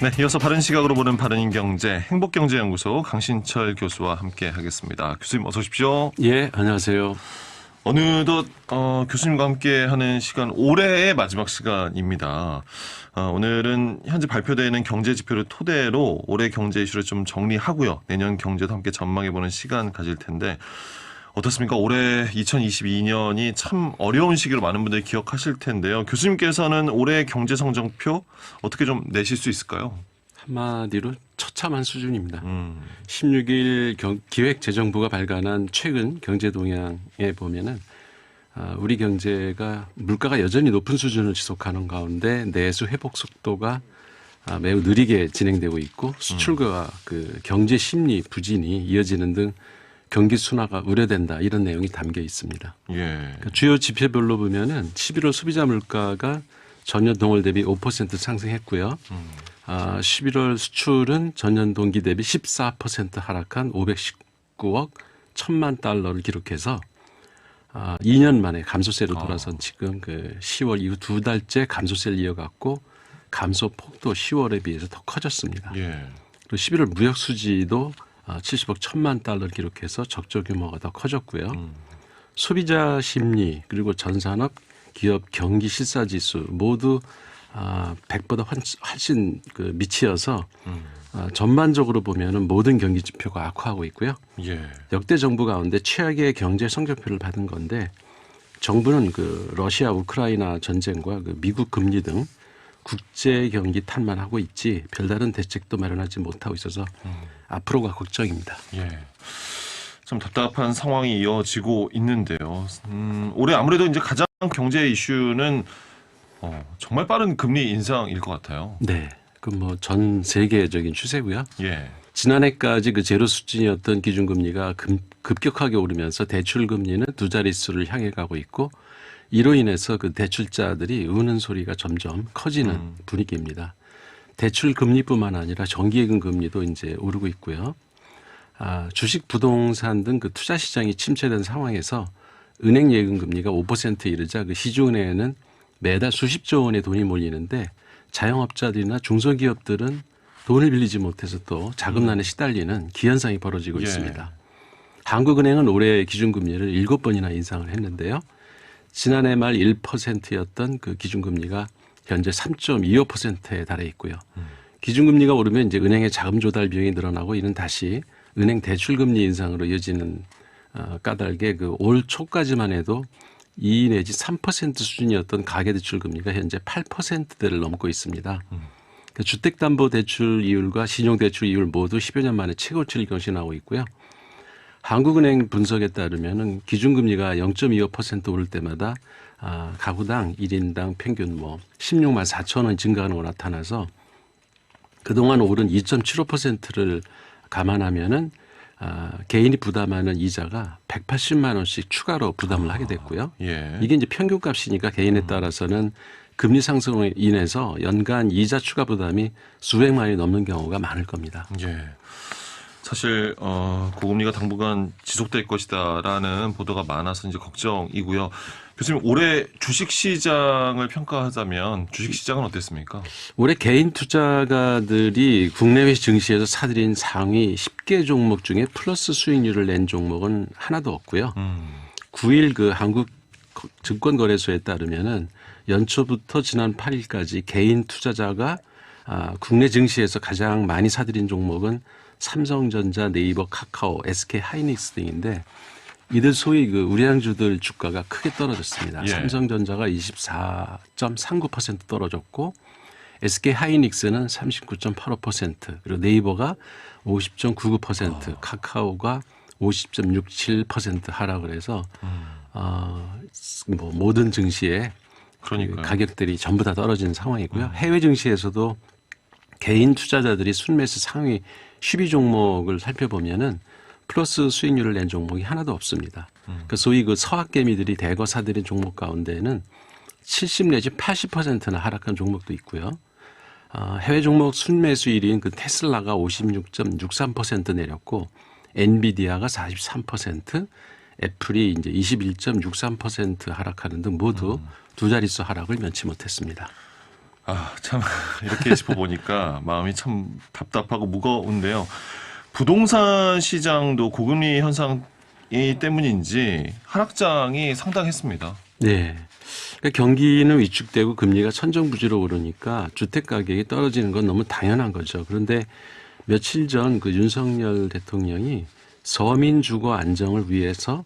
네, 이어서 바른 시각으로 보는 바른경제 행복경제연구소 강신철 교수와 함께 하겠습니다. 교수님 어서 오십시오. 예, 안녕하세요. 어느덧 교수님과 함께하는 시간 올해의 마지막 시간입니다. 오늘은 현재 발표되는 경제 지표를 토대로 올해 경제 이슈를 좀 정리하고요. 내년 경제도 함께 전망해보는 시간 가질 텐데 어떻습니까? 올해 2022년이 참 어려운 시기로 많은 분들이 기억하실 텐데요. 교수님께서는 올해 경제 성적표 어떻게 좀 내실 수 있을까요? 한마디로 처참한 수준입니다. 16일 기획재정부가 발간한 최근 경제 동향에 보면은 우리 경제가 물가가 여전히 높은 수준을 지속하는 가운데 내수 회복 속도가 매우 느리게 진행되고 있고 수출과 그 경제 심리 부진이 이어지는 등 경기 순화가 우려된다 이런 내용이 담겨 있습니다. 예. 그러니까 주요 지표별로 보면은 11월 소비자 물가가 전년 동월 대비 5% 상승했고요. 11월 수출은 전년 동기 대비 14% 하락한 519억 1천만 달러를 기록해서 2년 만에 감소세로 돌아선 지금 그 10월 이후 두 달째 감소세를 이어갔고 감소 폭도 10월에 비해서 더 커졌습니다. 예. 그리고 11월 무역 수지도 70억 1천만 달러를 기록해서 적조 규모가 더 커졌고요. 소비자 심리 그리고 전산업 기업 경기 실사 지수 모두 100보다 훨씬 그 미치어서 전반적으로 보면은 모든 경기 지표가 악화하고 있고요. 예. 역대 정부 가운데 최악의 경제 성적표를 받은 건데 정부는 그 러시아 우크라이나 전쟁과 그 미국 금리 등 국제 경기 탓만 하고 있지 별다른 대책도 마련하지 못하고 있어서 앞으로가 걱정입니다. 예. 좀 답답한 상황이 이어지고 있는데요. 올해 아무래도 이제 가장 경제 이슈는 정말 빠른 금리 인상일 것 같아요. 네, 그 뭐 전 세계적인 추세고요. 예. 지난해까지 그 제로 수준이었던 기준금리가 급격하게 오르면서 대출 금리는 두 자릿수를 향해 가고 있고 이로 인해서 그 대출자들이 우는 소리가 점점 커지는 분위기입니다. 대출 금리뿐만 아니라 정기예금 금리도 이제 오르고 있고요. 주식, 부동산 등 그 투자 시장이 침체된 상황에서 은행 예금 금리가 5%에 이르자 그 시중은행에는 매달 수십조 원의 돈이 몰리는데 자영업자들이나 중소기업들은 돈을 빌리지 못해서 또 자금난에 시달리는 기현상이 벌어지고 예. 있습니다. 한국은행은 올해 기준금리를 7번이나 인상을 했는데요. 지난해 말 1%였던 그 기준금리가 현재 3.25%에 달해 있고요. 기준금리가 오르면 이제 은행의 자금 조달 비용이 늘어나고 이는 다시 은행 대출금리 인상으로 이어지는 까닭에 그 올 초까지만 해도 2 내지 3% 수준이었던 가계대출 금리가 현재 8%대를 넘고 있습니다. 그 주택담보대출 이율과 신용대출 이율 모두 10여 년 만에 최고치를 경신하고 있고요. 한국은행 분석에 따르면은 기준금리가 0.25% 오를 때마다 가구당 1인당 평균 뭐 16만 4천 원 증가하는 거 나타나서 그동안 오른 2.75%를 감안하면은 개인이 부담하는 이자가 180만 원씩 추가로 부담을 하게 됐고요. 예. 이게 이제 평균값이니까 개인에 따라서는 금리 상승으로 인해서 연간 이자 추가 부담이 수백만이 넘는 경우가 많을 겁니다. 예. 사실 고금리가 당분간 지속될 것이다라는 보도가 많아서 이제 걱정이고요. 교수님 올해 주식시장을 평가하자면 주식시장은 어땠습니까? 올해 개인 투자가들이 국내외 증시에서 사들인 상위 10개 종목 중에 플러스 수익률을 낸 종목은 하나도 없고요. 9일 그 한국증권거래소에 따르면은 연초부터 지난 8일까지 개인 투자자가 국내 증시에서 가장 많이 사들인 종목은 삼성전자, 네이버, 카카오, SK 하이닉스 등인데 이들 소위 그 우량주들 주가가 크게 떨어졌습니다. 예. 삼성전자가 24.39% 떨어졌고 SK 하이닉스는 39.85% 그리고 네이버가 50.99% 카카오가 50.67% 하락을 해서 뭐 모든 증시에 그러니까요. 가격들이 전부 다 떨어진 상황이고요. 해외 증시에서도 개인 투자자들이 순매수 상위 10위 종목을 살펴보면은 플러스 수익률을 낸 종목이 하나도 없습니다. 그 소위 그 서학개미들이 대거 사들인 종목 가운데는 70 내지 80%나 하락한 종목도 있고요. 해외 종목 순매수 1위인 그 테슬라가 56.63% 내렸고 엔비디아가 43%, 애플이 이제 21.63% 하락하는 등 모두 두 자릿수 하락을 면치 못했습니다. 참 이렇게 짚어보니까 마음이 참 답답하고 무거운데요. 부동산 시장도 고금리 현상이 때문인지 하락장이 상당했습니다. 네. 그러니까 경기는 위축되고 금리가 천정부지로 오르니까 주택 가격이 떨어지는 건 너무 당연한 거죠. 그런데 며칠 전 그 윤석열 대통령이 서민 주거 안정을 위해서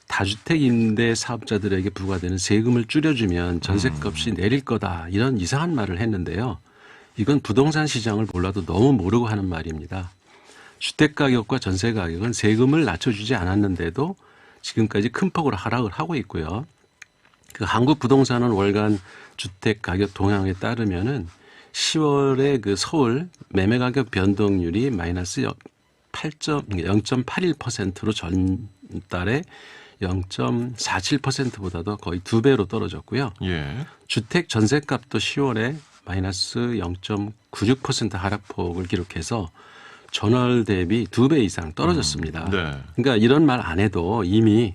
다주택 임대 사업자들에게 부과되는 세금을 줄여주면 전셋값이 내릴 거다 이런 이상한 말을 했는데요. 이건 부동산 시장을 몰라도 너무 모르고 하는 말입니다. 주택 가격과 전세 가격은 세금을 낮춰주지 않았는데도 지금까지 큰 폭으로 하락을 하고 있고요. 그 한국 부동산은 월간 주택 가격 동향에 따르면은 10월에 그 서울 매매 가격 변동률이 마이너스 0.81%로 전달에 0.47%보다도 거의 2배로 떨어졌고요. 예. 주택 전셋값도 10월에 마이너스 0.96% 하락폭을 기록해서 전월 대비 2배 이상 떨어졌습니다. 네. 그러니까 이런 말 안 해도 이미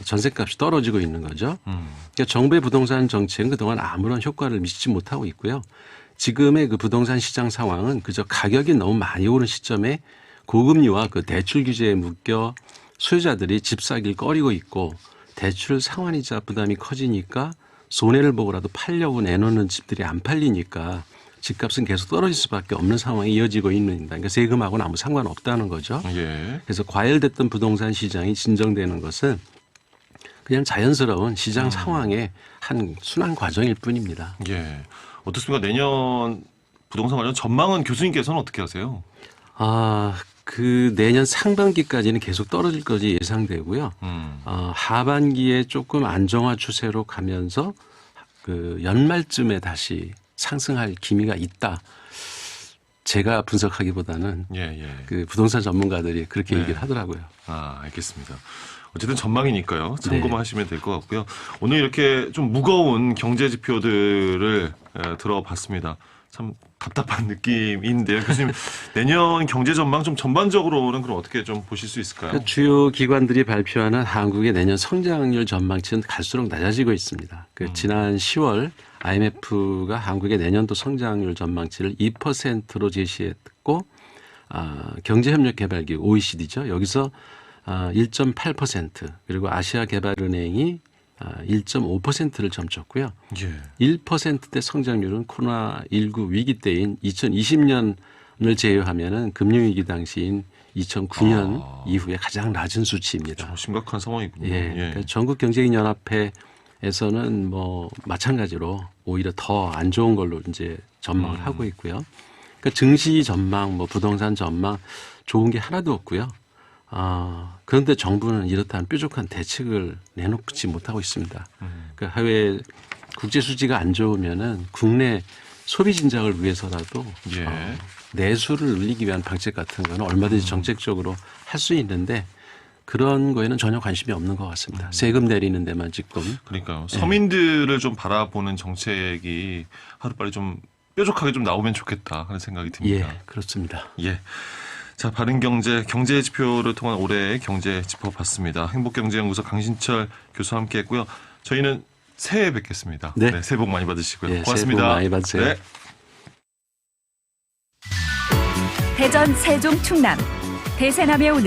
전셋값이 떨어지고 있는 거죠. 그러니까 정부의 부동산 정책은 그동안 아무런 효과를 미치지 못하고 있고요. 지금의 그 부동산 시장 상황은 그저 가격이 너무 많이 오른 시점에 고금리와 그 대출 규제에 묶여 수요자들이 집 사기를 꺼리고 있고 대출 상환이자 부담이 커지니까 손해를 보고라도 팔려고 내놓는 집들이 안 팔리니까 집값은 계속 떨어질 수밖에 없는 상황이 이어지고 있는, 그러니까 세금하고는 아무 상관없다는 거죠. 예. 그래서 과열됐던 부동산 시장이 진정되는 것은 그냥 자연스러운 시장 상황의 한 순환 과정일 뿐입니다. 예. 어떻습니까? 내년 부동산 관련 전망은 교수님께서는 어떻게 하세요? 그 내년 상반기까지는 계속 떨어질 것이 예상되고요. 하반기에 조금 안정화 추세로 가면서 그 연말쯤에 다시 상승할 기미가 있다. 제가 분석하기보다는 그 부동산 전문가들이 그렇게 네. 얘기를 하더라고요. 알겠습니다. 어쨌든 전망이니까요. 참고만 하시면 될 것 같고요. 오늘 이렇게 좀 무거운 경제 지표들을 들어봤습니다. 참 답답한 느낌인데요. 교수님, 내년 경제 전망 좀 전반적으로는 그럼 어떻게 좀 보실 수 있을까요? 그 주요 기관들이 발표하는 한국의 내년 성장률 전망치는 갈수록 낮아지고 있습니다. 그 지난 10월 IMF가 한국의 내년도 성장률 전망치를 2%로 제시했고, 경제협력개발기구 OECD죠. 여기서 1.8% 그리고 아시아개발은행이 1.5%를 점쳤고요. 예. 1%대 성장률은 코로나19 위기 때인 2020년을 제외하면은 금융위기 당시인 2009년 이후에 가장 낮은 수치입니다. 심각한 상황이군요. 예. 그러니까 전국경제인연합회에서는 뭐 마찬가지로 오히려 더 안 좋은 걸로 이제 전망을 하고 있고요. 그러니까 증시 전망, 뭐 부동산 전망 좋은 게 하나도 없고요. 그런데 정부는 이렇다는 뾰족한 대책을 내놓지 못하고 있습니다. 그러니까 해외 국제 수지가 안 좋으면은 국내 소비 진작을 위해서라도 내수를 늘리기 위한 방책 같은 거는 얼마든지 정책적으로 할 수 있는데 그런 거에는 전혀 관심이 없는 것 같습니다. 세금 내리는 데만 지금. 그러니까요. 서민들을 좀 바라보는 정책이 하루빨리 좀 뾰족하게 좀 나오면 좋겠다 하는 생각이 듭니다. 예, 그렇습니다. 예. 자, 바른경제 경제 지표를 통한 올해의 경제 짚어봤습니다. 행복경제연구소 강신철 교수와 함께했고요. 저희는 새해에 뵙겠습니다. 네. 새해 복 많이 받으시고요. 예, 고맙습니다. 새해 복 많이 받으세요. 네. 대전, 세종, 충남, 대세남의 오늘